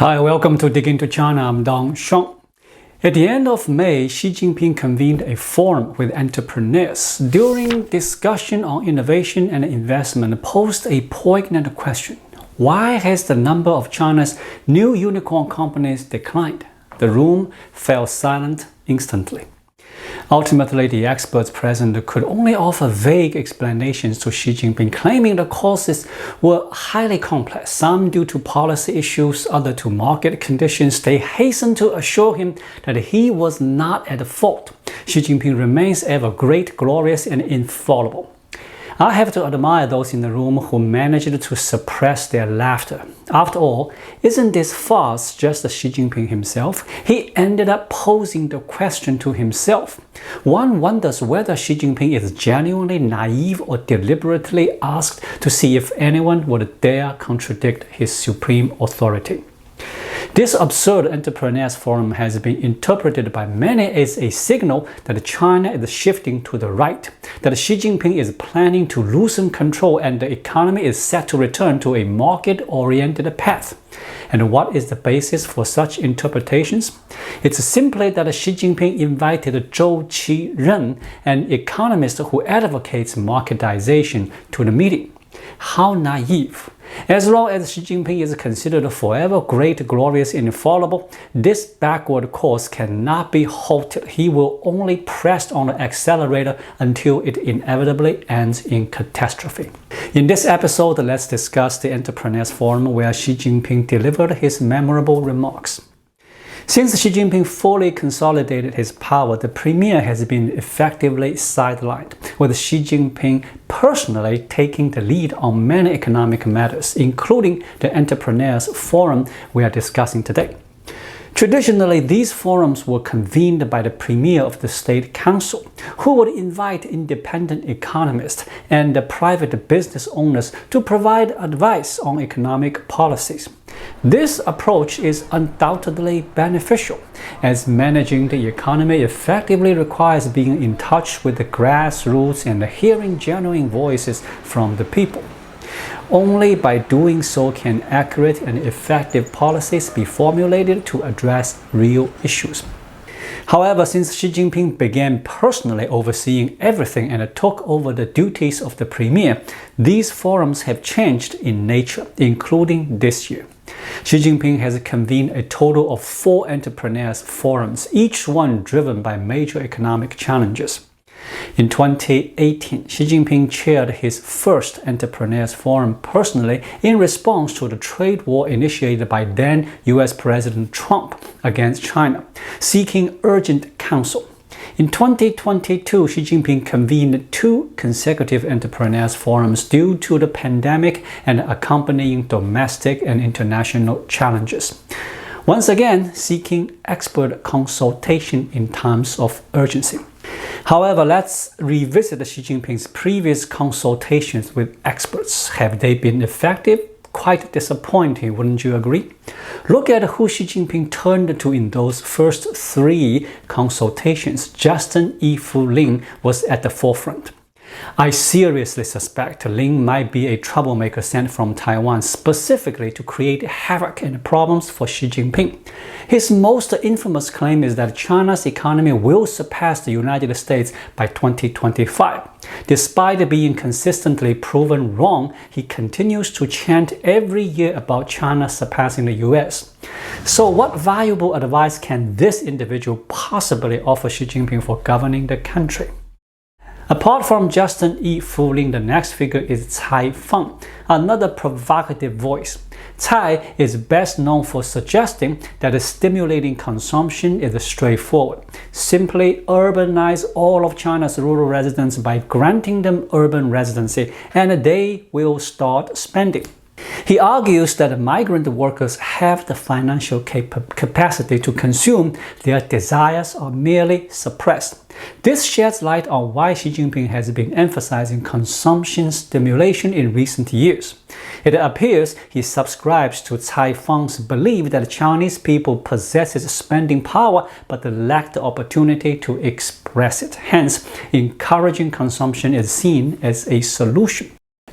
Hi, welcome to Dig Into China. I'm Dong Shong. At the end of May, Xi Jinping convened a forum with entrepreneurs. During discussion on innovation and investment, posed a poignant question. Why has the number of China's new unicorn companies declined? The room fell silent instantly. Ultimately, the experts present could only offer vague explanations to Xi Jinping, claiming the causes were highly complex, some due to policy issues, others to market conditions. They hastened to assure him that he was not at fault. Xi Jinping remains ever great, glorious, and infallible. I have to admire those in the room who managed to suppress their laughter. After all, isn't this farce just Xi Jinping himself? He ended up posing the question to himself. One wonders whether Xi Jinping is genuinely naive or deliberately asked to see if anyone would dare contradict his supreme authority. This absurd entrepreneurs forum has been interpreted by many as a signal that China is shifting to the right, that Xi Jinping is planning to loosen control and the economy is set to return to a market-oriented path. And what is the basis for such interpretations? It's simply that Xi Jinping invited Zhou Qiren, an economist who advocates marketization, to the meeting. How naive! As long as Xi Jinping is considered forever great, glorious, and infallible, this backward course cannot be halted. He will only press on the accelerator until it inevitably ends in catastrophe. In this episode, let's discuss the Entrepreneurs Forum where Xi Jinping delivered his memorable remarks. Since Xi Jinping fully consolidated his power, the premier has been effectively sidelined, with Xi Jinping personally taking the lead on many economic matters, including the Entrepreneurs Forum we are discussing today. Traditionally, these forums were convened by the premier of the State Council, who would invite independent economists and private business owners to provide advice on economic policies. This approach is undoubtedly beneficial, as managing the economy effectively requires being in touch with the grassroots and hearing genuine voices from the people. Only by doing so can accurate and effective policies be formulated to address real issues. However, since Xi Jinping began personally overseeing everything and took over the duties of the premier, these forums have changed in nature, including this year. Xi Jinping has convened a total of 4 entrepreneurs forums, each one driven by major economic challenges. In 2018, Xi Jinping chaired his first Entrepreneurs Forum personally in response to the trade war initiated by then US President Trump against China, seeking urgent counsel. In 2022, Xi Jinping convened 2 consecutive Entrepreneurs Forums due to the pandemic and accompanying domestic and international challenges, once again seeking expert consultation in times of urgency. However, let's revisit Xi Jinping's previous consultations with experts. Have they been effective? Quite disappointing, wouldn't you agree? Look at who Xi Jinping turned to in those first 3 consultations. Justin Fu Lin was at the forefront. I seriously suspect Lin might be a troublemaker sent from Taiwan specifically to create havoc and problems for Xi Jinping. His most infamous claim is that China's economy will surpass the United States by 2025. Despite being consistently proven wrong, he continues to chant every year about China surpassing the US. So what valuable advice can this individual possibly offer Xi Jinping for governing the country? Apart from Justin Fu Lin, the next figure is Cai Fang, another provocative voice. Cai is best known for suggesting that stimulating consumption is straightforward. Simply urbanize all of China's rural residents by granting them urban residency, and they will start spending. He argues that migrant workers have the financial capacity to consume, their desires are merely suppressed. This sheds light on why Xi Jinping has been emphasizing consumption stimulation in recent years. It appears he subscribes to Cai Fang's belief that Chinese people possess spending power but lack the opportunity to express it. Hence, encouraging consumption is seen as a solution.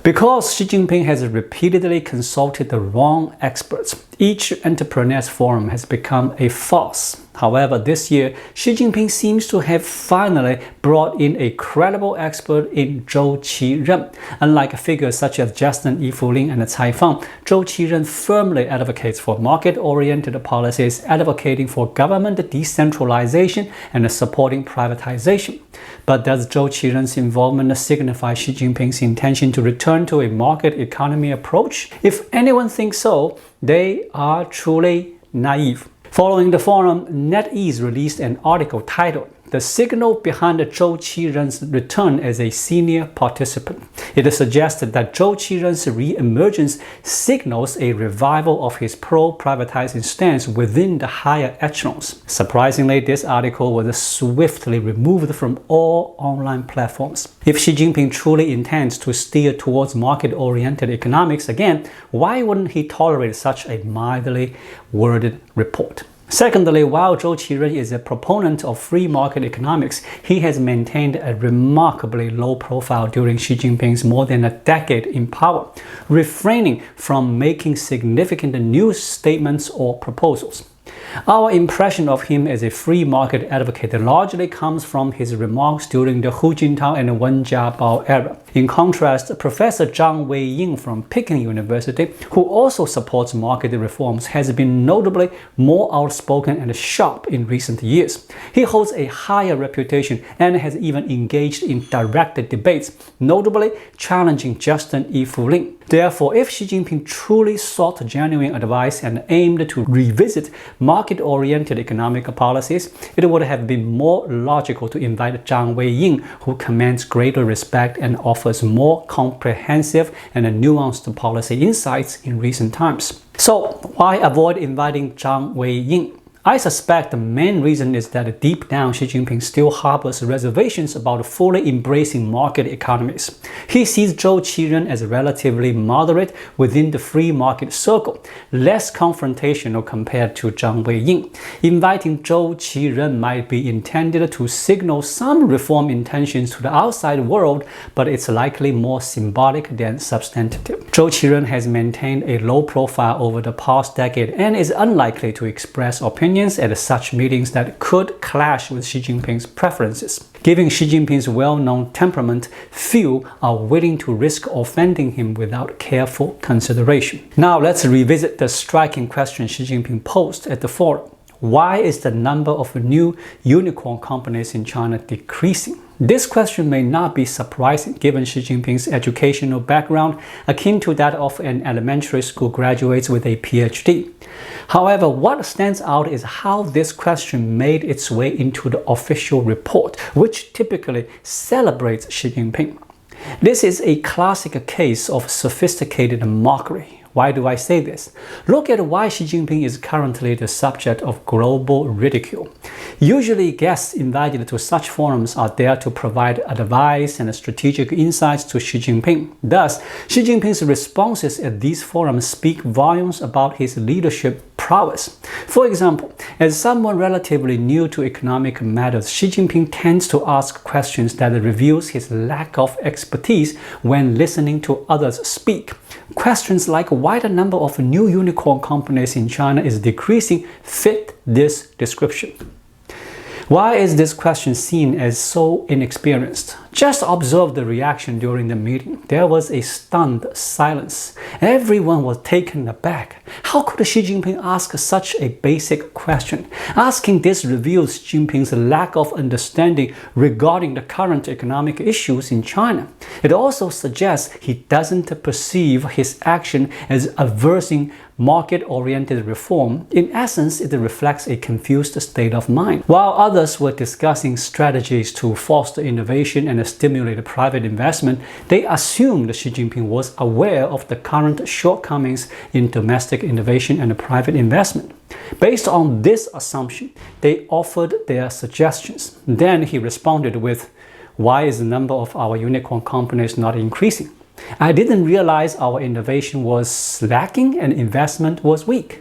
Because Xi Jinping has repeatedly consulted the wrong experts, each entrepreneurs forum has become a farce. However, this year, Xi Jinping seems to have finally brought in a credible expert in Zhou Qiren. Unlike figures such as Justin Yifuling and Cai Fang, Zhou Qiren firmly advocates for market-oriented policies, advocating for government decentralization and supporting privatization. But does Zhou Qiren's involvement signify Xi Jinping's intention to return to a market economy approach? If anyone thinks so, they are truly naive. Following the forum, NetEase released an article titled "The Signal Behind Zhou Qiren's Return as a Senior Participant." It suggested that Zhou Qiren's re-emergence signals a revival of his pro-privatizing stance within the higher echelons. Surprisingly, this article was swiftly removed from all online platforms. If Xi Jinping truly intends to steer towards market-oriented economics again, why wouldn't he tolerate such a mildly worded report? Secondly, while Zhou Qiren is a proponent of free market economics, he has maintained a remarkably low profile during Xi Jinping's more than a decade in power, refraining from making significant new statements or proposals. Our impression of him as a free market advocate largely comes from his remarks during the Hu Jintao and Wen Jiabao era. In contrast, Professor Zhang Weiying from Peking University, who also supports market reforms, has been notably more outspoken and sharp in recent years. He holds a higher reputation and has even engaged in direct debates, notably challenging Justin Yifuling. Therefore, if Xi Jinping truly sought genuine advice and aimed to revisit market-oriented economic policies, it would have been more logical to invite Zhang Weiying, who commands greater respect and offers more comprehensive and nuanced policy insights in recent times. So, why avoid inviting Zhang Weiying? I suspect the main reason is that deep down Xi Jinping still harbors reservations about fully embracing market economies. He sees Zhou Qiren as relatively moderate within the free market circle, less confrontational compared to Zhang Weiying. Inviting Zhou Qiren might be intended to signal some reform intentions to the outside world, but it's likely more symbolic than substantive. Zhou Qiren has maintained a low profile over the past decade and is unlikely to express opinions at such meetings that could clash with Xi Jinping's preferences. Given Xi Jinping's well-known temperament, few are willing to risk offending him without careful consideration. Now let's revisit the striking question Xi Jinping posed at the forum. Why is the number of new unicorn companies in China decreasing? This question may not be surprising given Xi Jinping's educational background akin to that of an elementary school graduate with a PhD. However, what stands out is how this question made its way into the official report, which typically celebrates Xi Jinping. This is a classic case of sophisticated mockery. Why do I say this? Look at why Xi Jinping is currently the subject of global ridicule. Usually, guests invited to such forums are there to provide advice and strategic insights to Xi Jinping. Thus, Xi Jinping's responses at these forums speak volumes about his leadership prowess. For example, as someone relatively new to economic matters, Xi Jinping tends to ask questions that reveals his lack of expertise when listening to others speak. Questions like why the number of new unicorn companies in China is decreasing fit this description. Why is this question seen as so inexperienced? Just observe the reaction during the meeting. There was a stunned silence. Everyone was taken aback. How could Xi Jinping ask such a basic question? Asking this reveals Jinping's lack of understanding regarding the current economic issues in China. It also suggests he doesn't perceive his action as aversing market-oriented reform. In essence, it reflects a confused state of mind. While others were discussing strategies to foster innovation and stimulate private investment, they assumed Xi Jinping was aware of the current shortcomings in domestic innovation and private investment. Based on this assumption, they offered their suggestions. Then he responded with, "Why is the number of our unicorn companies not increasing? I didn't realize our innovation was lacking and investment was weak."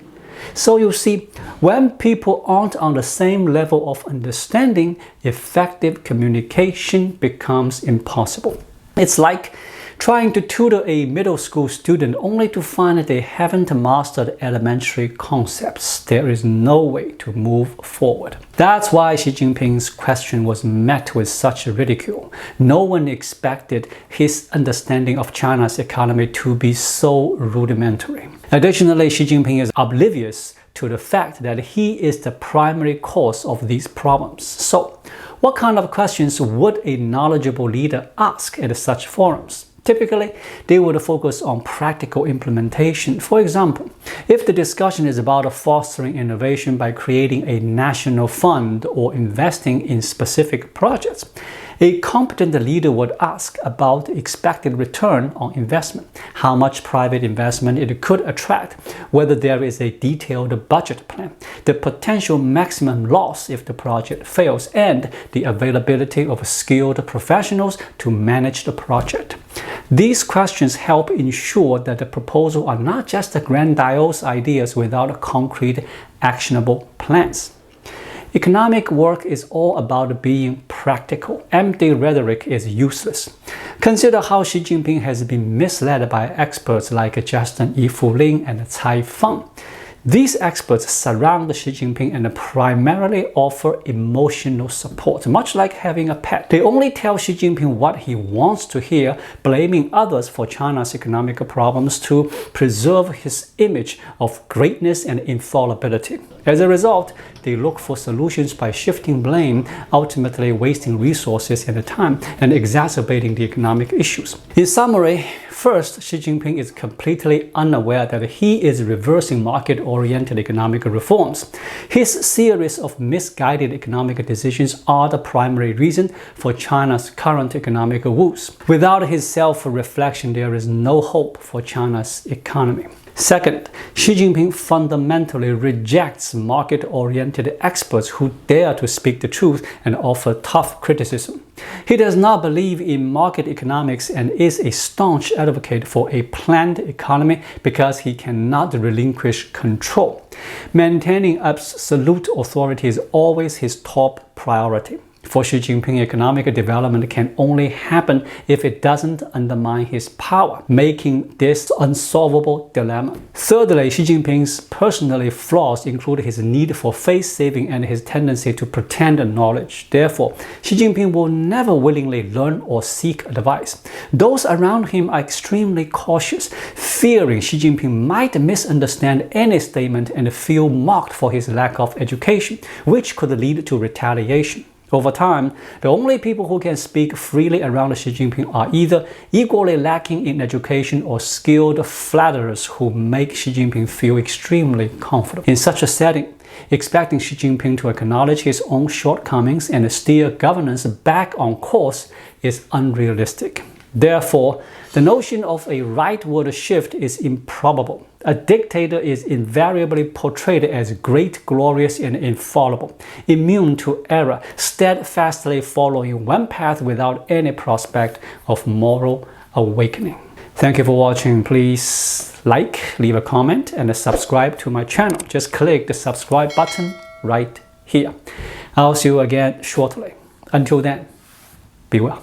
So you see, when people aren't on the same level of understanding, effective communication becomes impossible. It's like trying to tutor a middle school student only to find that they haven't mastered elementary concepts. There is no way to move forward. That's why Xi Jinping's question was met with such ridicule. No one expected his understanding of China's economy to be so rudimentary. Additionally, Xi Jinping is oblivious to the fact that he is the primary cause of these problems. So, what kind of questions would a knowledgeable leader ask at such forums? Typically, they would focus on practical implementation. For example, if the discussion is about fostering innovation by creating a national fund or investing in specific projects, a competent leader would ask about the expected return on investment, how much private investment it could attract, whether there is a detailed budget plan, the potential maximum loss if the project fails, and the availability of skilled professionals to manage the project. These questions help ensure that the proposals are not just grandiose ideas without concrete, actionable plans. Economic work is all about being practical. Empty rhetoric is useless. Consider how Xi Jinping has been misled by experts like Justin Yifu-Lin and Cai Feng. These experts surround Xi Jinping and primarily offer emotional support, much like having a pet. They only tell Xi Jinping what he wants to hear, blaming others for China's economic problems to preserve his image of greatness and infallibility. As a result, they look for solutions by shifting blame, ultimately wasting resources and time and exacerbating the economic issues. In summary, first, Xi Jinping is completely unaware that he is reversing market-oriented economic reforms. His series of misguided economic decisions are the primary reason for China's current economic woes. Without his self-reflection, there is no hope for China's economy. Second, Xi Jinping fundamentally rejects market-oriented experts who dare to speak the truth and offer tough criticism. He does not believe in market economics and is a staunch advocate for a planned economy because he cannot relinquish control. Maintaining absolute authority is always his top priority. For Xi Jinping, economic development can only happen if it doesn't undermine his power, making this an unsolvable dilemma. Thirdly, Xi Jinping's personal flaws include his need for face-saving and his tendency to pretend knowledge. Therefore, Xi Jinping will never willingly learn or seek advice. Those around him are extremely cautious, fearing Xi Jinping might misunderstand any statement and feel mocked for his lack of education, which could lead to retaliation. Over time, the only people who can speak freely around Xi Jinping are either equally lacking in education or skilled flatterers who make Xi Jinping feel extremely comfortable. In such a setting, expecting Xi Jinping to acknowledge his own shortcomings and steer governance back on course is unrealistic. Therefore, the notion of a rightward shift is improbable. A dictator is invariably portrayed as great, glorious, and infallible, immune to error, steadfastly following one path without any prospect of moral awakening. Thank you for watching. Please like, leave a comment, and subscribe to my channel. Just click the subscribe button right here. I'll see you again shortly. Until then, be well.